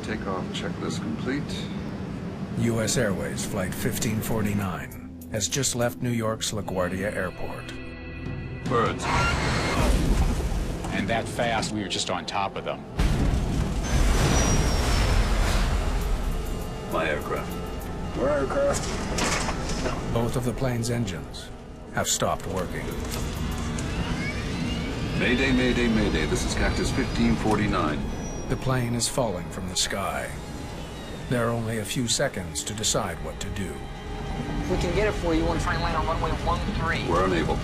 takeoff checklist complete. U.S. Airways Flight 1549 has just left New York's LaGuardia Airport. Birds. And that fast, we were just on top of them. My aircraft. Our aircraft. Both of the plane's engines have stopped working. Mayday, mayday, mayday. This is Cactus 1549. The plane is falling from the sky. There are only a few seconds to decide what to do. If we can get it for you, we'll try and land on runway 13. We're unable.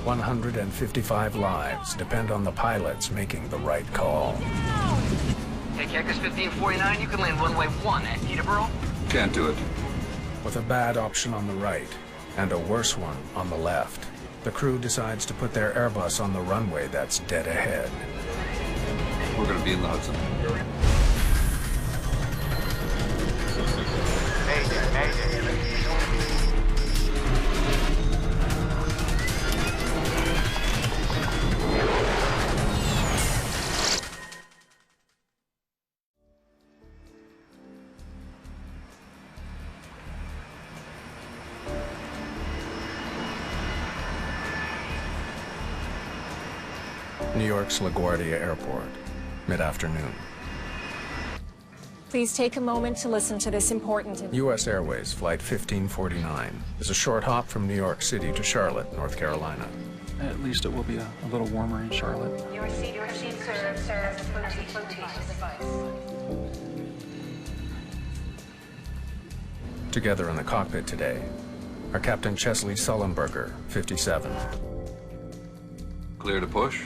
155 lives depend on the pilots making the right call. Hey, Cactus 1549, you can land runway 1 at Peterborough. Can't do it. With a bad option on the right and a worse one on the left, the crew decides to put their Airbus on the runway that's dead ahead. We're going to be in the Hudson. Mayday, mayday. New York's LaGuardia Airport, mid-afternoon. Please take a moment to listen to this important... U.S. Airways Flight 1549 is a short hop from New York City to Charlotte, North Carolina. At least it will be a little warmer in Charlotte. Your seat, sir. Flotation device. Together in the cockpit today are Captain Chesley Sullenberger, 57, Clear to push.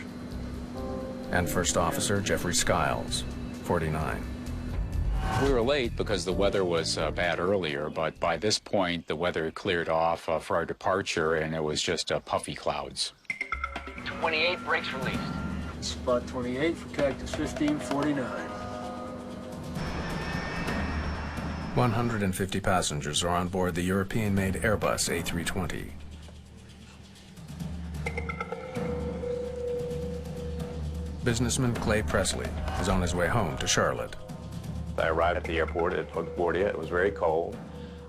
and First Officer Jeffrey Skiles, 49. We were late because the weather was bad earlier, but by this point, the weather had cleared off for our departure, and it was just puffy clouds. 28 brakes released. Spot 28 for Cactus 1549. 150 passengers are on board the European-made Airbus A320. Businessman Clay Presley is on his way home to Charlotte. I arrived at the airport at LaGuardia. It was very cold.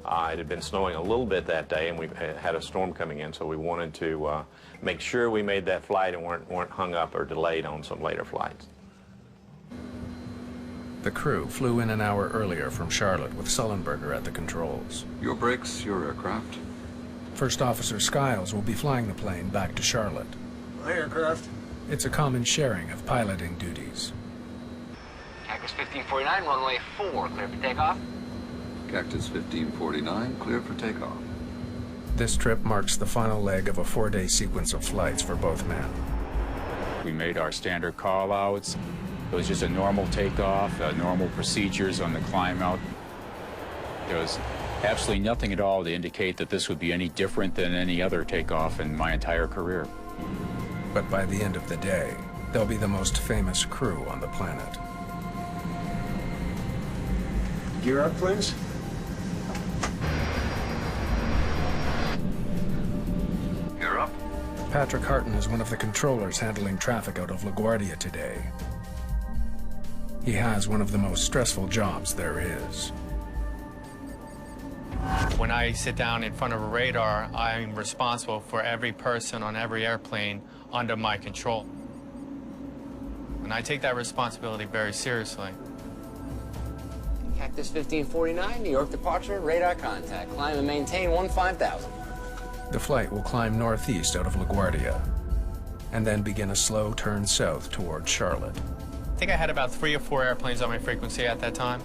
It had been snowing a little bit that day, and we had a storm coming in, so we wanted to make sure we made that flight and weren't hung up or delayed on some later flights. The crew flew in an hour earlier from Charlotte with Sullenberger at the controls. Your brakes, your aircraft. First Officer Skiles will be flying the plane back to Charlotte. My aircraft. It's a common sharing of piloting duties. Cactus 1549, runway 4, clear for takeoff. Cactus 1549, clear for takeoff. This trip marks the final leg of a 4-day sequence of flights for both men. We made our standard call-outs. It was just a normal takeoff, normal procedures on the climb out. There was absolutely nothing at all to indicate that this would be any different than any other takeoff in my entire career. But by the end of the day, they'll be the most famous crew on the planet. Gear up, please. Gear up. Patrick Harton is one of the controllers handling traffic out of LaGuardia today. He has one of the most stressful jobs there is. When I sit down in front of a radar, I'm responsible for every person on every airplane under my control. And I take that responsibility very seriously. Cactus 1549, New York departure, radar contact. Climb and maintain 15,000. The flight will climb northeast out of LaGuardia and then begin a slow turn south toward Charlotte. I think I had about 3 or 4 airplanes on my frequency at that time.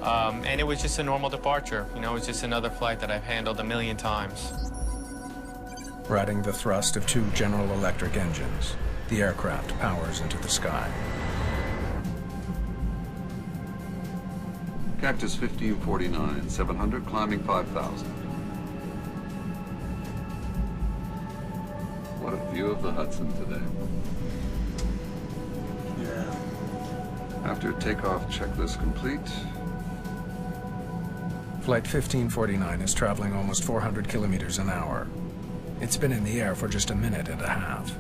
And it was just a normal departure. You know, it was just another flight that I've handled a million times. Riding the thrust of 2 General Electric engines, the aircraft powers into the sky. Cactus 1549, 700, climbing 5,000. What a view of the Hudson today. Yeah. After takeoff checklist complete. Flight 1549 is traveling almost 400 kilometers an hour. It's been in the air for just a minute and a half.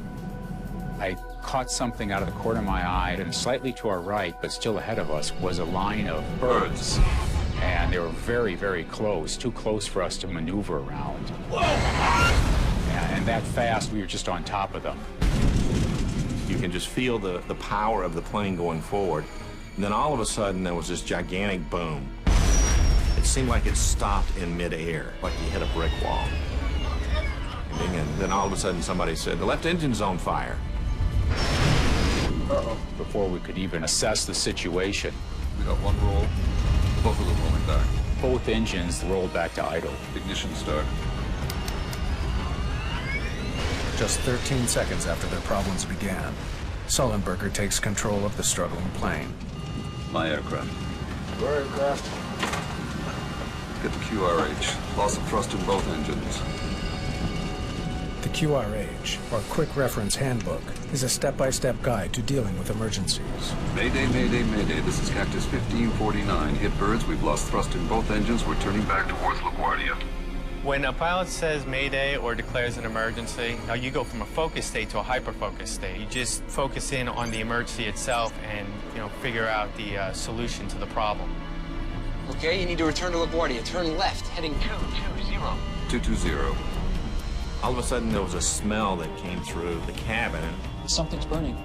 I caught something out of the corner of my eye, and slightly to our right, but still ahead of us, was a line of birds. And they were very, very close, too close for us to maneuver around. And that fast, we were just on top of them. You can just feel the power of the plane going forward. And then all of a sudden, there was this gigantic boom. It seemed like it stopped in midair, like you hit a brick wall. And then all of a sudden, somebody said, "The left engine's on fire." Uh-oh. Before we could even assess the situation, We got one roll, both of them rolling back. both engines rolled back to idle. Ignition start. Just 13 seconds after their problems began, Sullenberger takes control of the struggling plane. My aircraft. Your aircraft. Get the QRH. Loss of thrust in both engines. The QRH, or Quick Reference Handbook, is a step-by-step guide to dealing with emergencies. Mayday, mayday, mayday. This is Cactus 1549. Hit birds. We've lost thrust in both engines. We're turning back towards LaGuardia. When a pilot says Mayday or declares an emergency, now you go from a focus state to a hyper-focus state. You just focus in on the emergency itself and, figure out the solution to the problem. Okay, you need to return to LaGuardia. Turn left, heading 220. 220. All of a sudden, there was a smell that came through the cabin. Something's burning.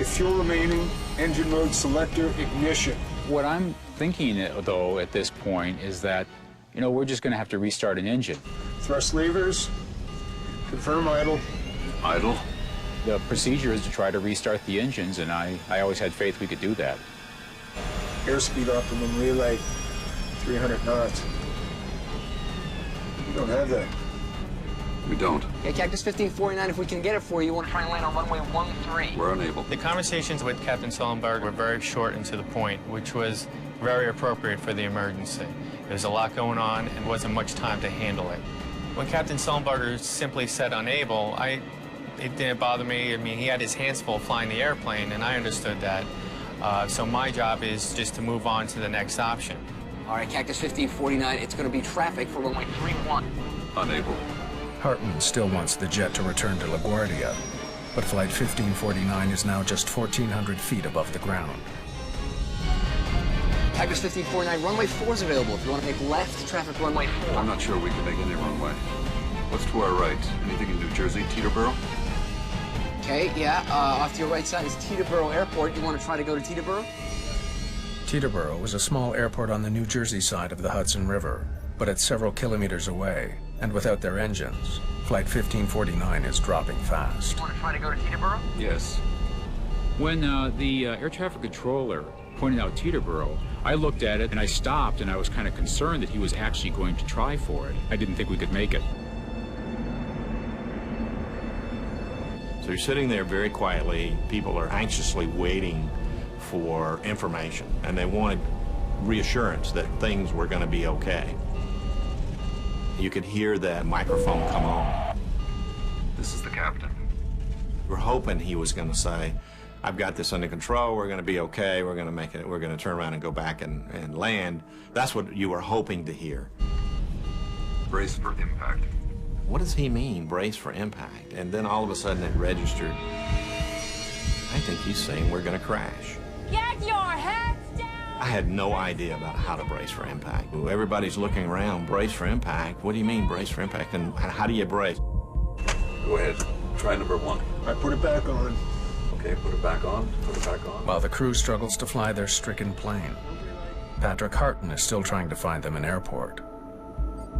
If fuel remaining, engine mode selector, ignition. What I'm thinking, though, at this point is that, we're just going to have to restart an engine. Thrust levers. Confirm idle. Idle. The procedure is to try to restart the engines, and I always had faith we could do that. Airspeed optimum relay. 300 knots. You don't have that. We don't. Okay, Cactus 1549, if we can get it for you, you want to try and land on runway 13. We're unable. The conversations with Captain Sullenberger were very short and to the point, which was very appropriate for the emergency. There was a lot going on and wasn't much time to handle it. When Captain Sullenberger simply said unable, it didn't bother me. I mean, he had his hands full flying the airplane, and I understood that. So my job is just to move on to the next option. All right, Cactus 1549, it's going to be traffic for runway 31. Unable. Hartman still wants the jet to return to LaGuardia, but Flight 1549 is now just 1,400 feet above the ground. Cactus 1549, runway 4 is available if you want to make left, traffic runway 4. I'm not sure we can make any runway. What's to our right? Anything in New Jersey, Teterboro? Okay, yeah, off to your right side is Teterboro Airport. You want to try to go to Teterboro? Teterboro is a small airport on the New Jersey side of the Hudson River, but it's several kilometers away, and without their engines, Flight 1549 is dropping fast. You want to try to go to Teterboro? Yes. When the air traffic controller pointed out Teterboro, I looked at it and I stopped, and I was kind of concerned that he was actually going to try for it. I didn't think we could make it. So you're sitting there very quietly. People are anxiously waiting for information, and they wanted reassurance that things were going to be okay. You could hear that microphone come on. This is the captain. We're hoping he was going to say, "I've got this under control, we're going to be okay, we're going to make it, we're going to turn around and go back and land." That's what you were hoping to hear. Brace for impact. What does he mean, brace for impact? And then all of a sudden it registered. I think he's saying we're going to crash. Get your heads down! I had no idea about how to brace for impact. Everybody's looking around, brace for impact? What do you mean brace for impact? And how do you brace? Go ahead. Try number 1. I put it back on. Okay, put it back on. Put it back on. While the crew struggles to fly their stricken plane, Patrick Harton is still trying to find them an airport.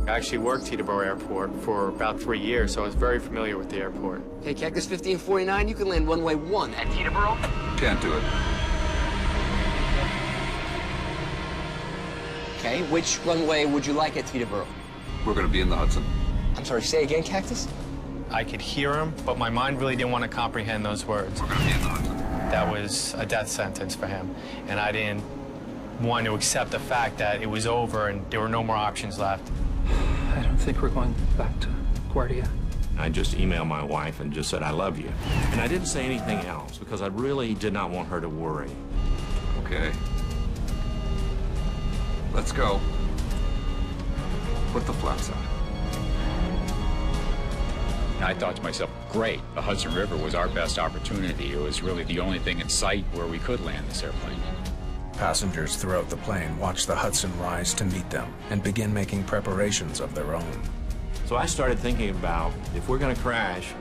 I actually worked Teterboro Airport for about 3 years, so I was very familiar with the airport. Okay, Cactus 1549, you can land runway 1 at Teterboro. Can't do it. Okay, which runway would you like at Teterboro? We're going to be in the Hudson. I'm sorry, say again, Cactus? I could hear him, but my mind really didn't want to comprehend those words. We're going to be in the Hudson. That was a death sentence for him, and I didn't want to accept the fact that it was over and there were no more options left. I don't think we're going back to Guardia. I just emailed my wife and just said, "I love you." And I didn't say anything else because I really did not want her to worry. Okay. Let's go. Put the flaps on. I thought to myself, great, the Hudson River was our best opportunity. It was really the only thing in sight where we could land this airplane. Passengers throughout the plane watch the Hudson rise to meet them and begin making preparations of their own. So I started thinking about, if we're going to crash,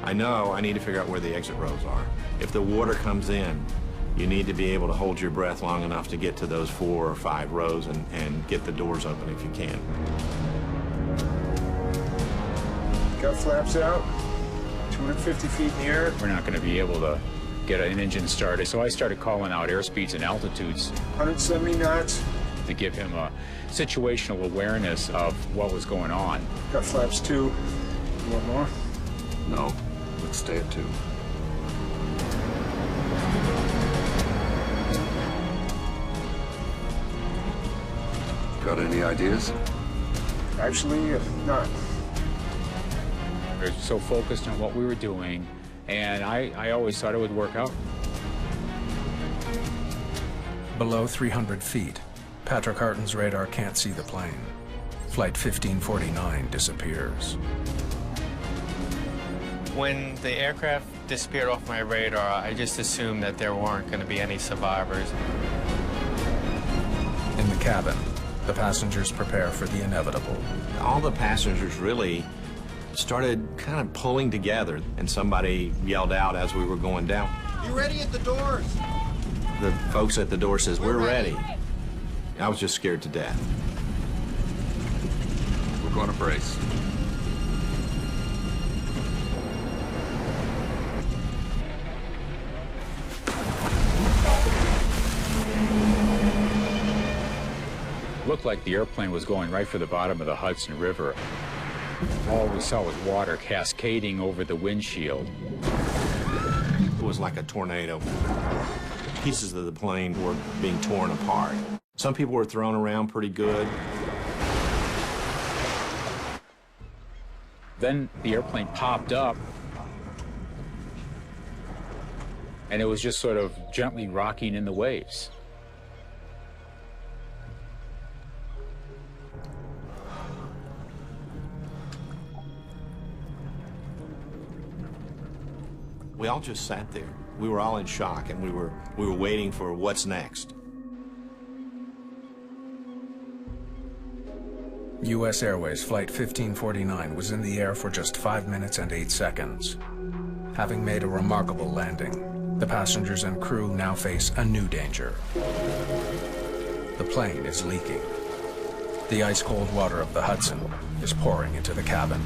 I know I need to figure out where the exit rows are. If the water comes in, you need to be able to hold your breath long enough to get to those 4 or 5 rows and get the doors open if you can. Got flaps out, 250 feet in the air. We're not going to be able to get an engine started, so I started calling out airspeeds and altitudes. 170 knots. To give him a situational awareness of what was going on. Got flaps 2. One more. No, let's stay at 2. Got any ideas? Actually, not. We were so focused on what we were doing, and I always thought it would work out. Below 300 feet, Patrick Harton's radar can't see the plane. Flight 1549 disappears. When the aircraft disappeared off my radar, I just assumed that there weren't going to be any survivors. In the cabin, the passengers prepare for the inevitable. All the passengers really started kind of pulling together, and somebody yelled out as we were going down, "You ready at the doors?" The folks at the door says, "We're ready." I was just scared to death. We're going to brace. Looked like the airplane was going right for the bottom of the Hudson River. All we saw was water cascading over the windshield. It was like a tornado. Pieces of the plane were being torn apart. Some people were thrown around pretty good. Then the airplane popped up, and it was just sort of gently rocking in the waves. We all just sat there. We were all in shock, and we were waiting for what's next. U.S. Airways Flight 1549 was in the air for just 5 minutes and 8 seconds. Having made a remarkable landing, the passengers and crew now face a new danger. The plane is leaking. The ice-cold water of the Hudson is pouring into the cabin.